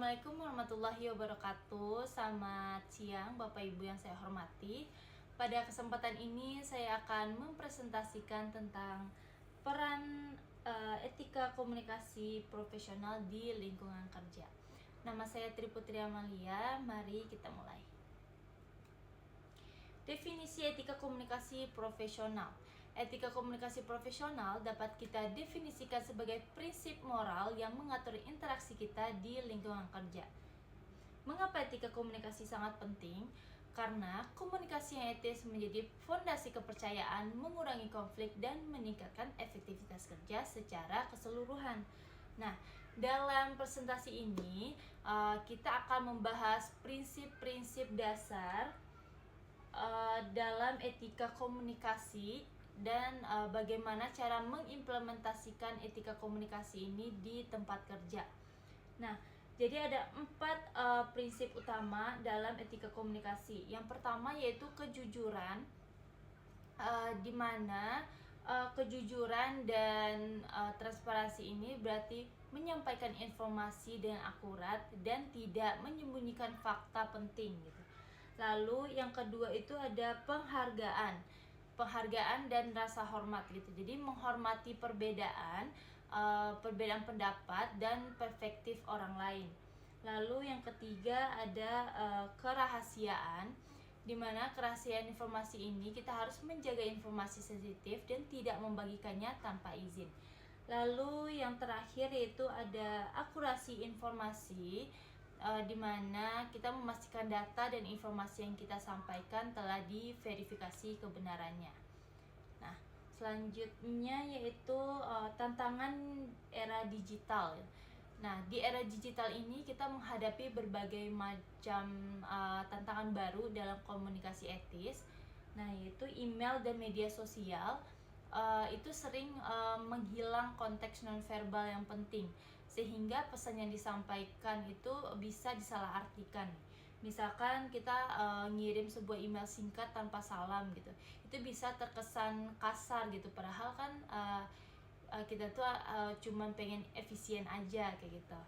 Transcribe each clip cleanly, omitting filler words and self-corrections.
Assalamualaikum warahmatullahi wabarakatuh. Selamat siang Bapak Ibu yang saya hormati. Pada kesempatan ini saya akan mempresentasikan tentang peran etika komunikasi profesional di lingkungan kerja. Nama saya Tri Putri Amalia, mari kita mulai. Definisi etika komunikasi profesional. Etika komunikasi profesional dapat kita definisikan sebagai prinsip moral yang mengatur interaksi kita di lingkungan kerja. Mengapa etika komunikasi sangat penting? Karena komunikasi yang etis menjadi fondasi kepercayaan, mengurangi konflik, dan meningkatkan efektivitas kerja secara keseluruhan. Nah, dalam presentasi ini kita akan membahas prinsip-prinsip dasar dalam etika komunikasi dan bagaimana cara mengimplementasikan etika komunikasi ini di tempat kerja. Nah, jadi ada 4 prinsip utama dalam etika komunikasi. Yang pertama yaitu kejujuran, di mana kejujuran dan transparansi ini berarti menyampaikan informasi dengan akurat dan tidak menyembunyikan fakta penting gitu. Lalu yang kedua itu ada penghargaan dan rasa hormat gitu. Jadi menghormati perbedaan pendapat dan perspektif orang lain. Lalu yang ketiga ada kerahasiaan, di mana kerahasiaan informasi ini kita harus menjaga informasi sensitif dan tidak membagikannya tanpa izin. Lalu yang terakhir yaitu ada akurasi informasi, di mana kita memastikan data dan informasi yang kita sampaikan telah diverifikasi kebenarannya. Nah, selanjutnya yaitu tantangan era digital. Nah, di era digital ini kita menghadapi berbagai macam tantangan baru dalam komunikasi etis. Nah, yaitu email dan media sosial itu sering menghilang konteks nonverbal yang penting, sehingga pesan yang disampaikan itu bisa disalahartikan. Misalkan kita ngirim sebuah email singkat tanpa salam gitu, itu bisa terkesan kasar gitu, padahal kan kita tuh cuman pengen efisien aja kayak gitu.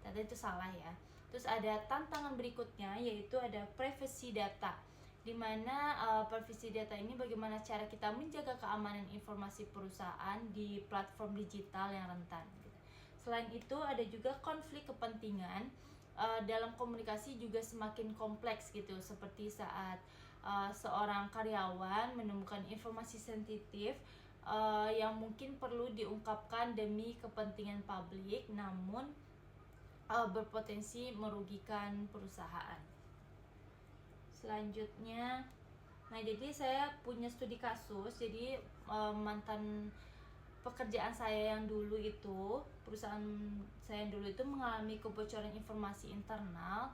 Ternyata itu salah ya. Terus ada tantangan berikutnya yaitu ada privacy data, di mana privacy data ini bagaimana cara kita menjaga keamanan informasi perusahaan di platform digital yang rentan gitu. Selain itu ada juga konflik kepentingan dalam komunikasi juga semakin kompleks gitu, seperti saat seorang karyawan menemukan informasi sensitif yang mungkin perlu diungkapkan demi kepentingan publik, namun berpotensi merugikan perusahaan. Selanjutnya, nah jadi saya punya studi kasus. Jadi mantan pekerjaan saya yang dulu itu, perusahaan saya yang dulu itu mengalami kebocoran informasi internal,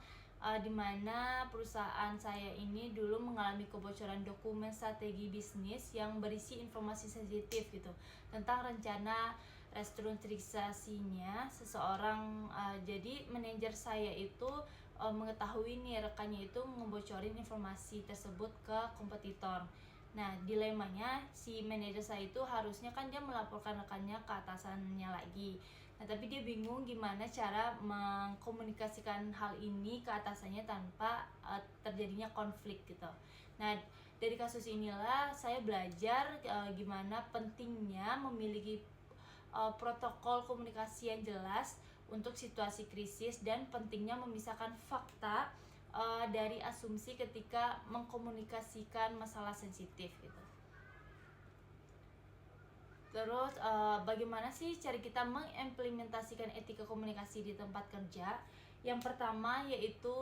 di mana perusahaan saya ini dulu mengalami kebocoran dokumen strategi bisnis yang berisi informasi sensitif gitu tentang rencana restrukturisasinya seseorang. Jadi manajer saya itu mengetahui nih rekannya itu ngebocorin informasi tersebut ke kompetitor. Nah, dilemanya si manajer saya itu harusnya kan dia melaporkan rekannya ke atasannya lagi. Nah, tapi dia bingung gimana cara mengkomunikasikan hal ini ke atasannya tanpa terjadinya konflik gitu. Nah, dari kasus inilah saya belajar gimana pentingnya memiliki protokol komunikasi yang jelas untuk situasi krisis dan pentingnya memisahkan fakta dari asumsi ketika mengkomunikasikan masalah sensitif gitu. Terus bagaimana sih cara kita mengimplementasikan etika komunikasi di tempat kerja? Yang pertama yaitu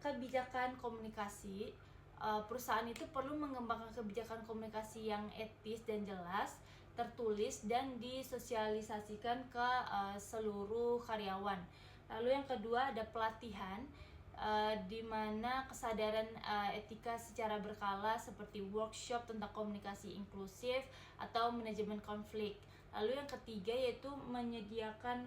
kebijakan komunikasi. Perusahaan itu perlu mengembangkan kebijakan komunikasi yang etis dan jelas, tertulis dan disosialisasikan ke seluruh karyawan. Lalu yang kedua ada pelatihan, di mana kesadaran etika secara berkala seperti workshop tentang komunikasi inklusif atau manajemen konflik. Lalu yang ketiga yaitu menyediakan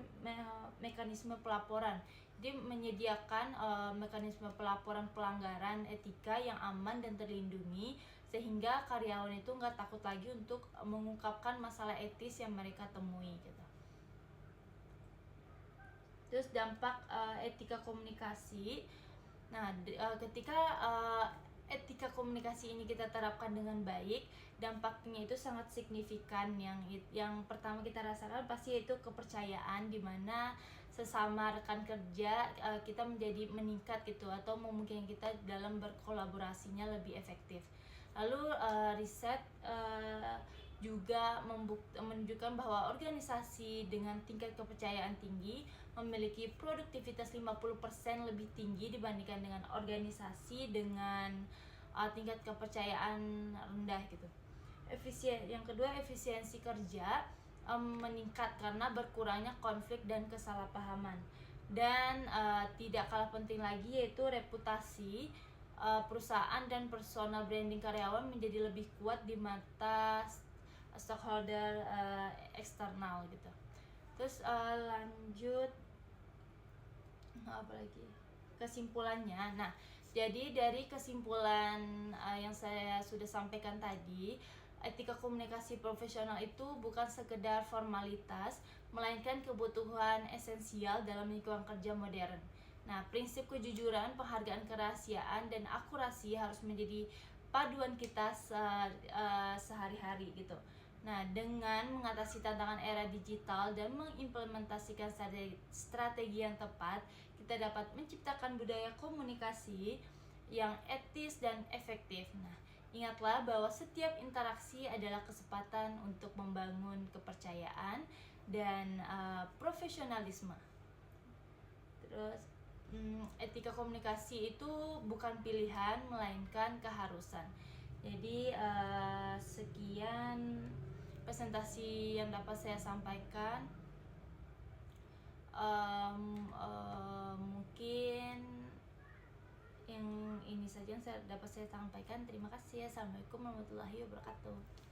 mekanisme pelaporan. Jadi menyediakan mekanisme pelaporan pelanggaran etika yang aman dan terlindungi, sehingga karyawan itu nggak takut lagi untuk mengungkapkan masalah etis yang mereka temui gitu. Terus dampak etika komunikasi. Nah, ketika etika komunikasi ini kita terapkan dengan baik, dampaknya itu sangat signifikan. Yang pertama kita rasakan pasti itu kepercayaan, di mana sesama rekan kerja kita menjadi meningkat gitu, atau memungkinkan kita dalam berkolaborasinya lebih efektif. Lalu riset juga menunjukkan bahwa organisasi dengan tingkat kepercayaan tinggi memiliki produktivitas 50% lebih tinggi dibandingkan dengan organisasi dengan tingkat kepercayaan rendah gitu. Yang kedua, efisiensi kerja meningkat karena berkurangnya konflik dan kesalahpahaman. Dan tidak kalah penting lagi yaitu reputasi perusahaan dan personal branding karyawan menjadi lebih kuat di mata stockholder eksternal gitu. Terus lanjut apa lagi, kesimpulannya. Nah, jadi dari kesimpulan yang saya sudah sampaikan tadi, etika komunikasi profesional itu bukan sekedar formalitas, melainkan kebutuhan esensial dalam lingkungan kerja modern. Nah, prinsip kejujuran, penghargaan kerahasiaan, dan akurasi harus menjadi paduan kita sehari-hari gitu. Nah, dengan mengatasi tantangan era digital dan mengimplementasikan strategi yang tepat, kita dapat menciptakan budaya komunikasi yang etis dan efektif. Nah, ingatlah bahwa setiap interaksi adalah kesempatan untuk membangun kepercayaan dan profesionalisme. Terus, etika komunikasi itu bukan pilihan, melainkan keharusan. Jadi, sekian presentasi yang dapat saya sampaikan. Mungkin yang ini saja yang dapat saya sampaikan. Terima kasih. Assalamualaikum warahmatullahi wabarakatuh.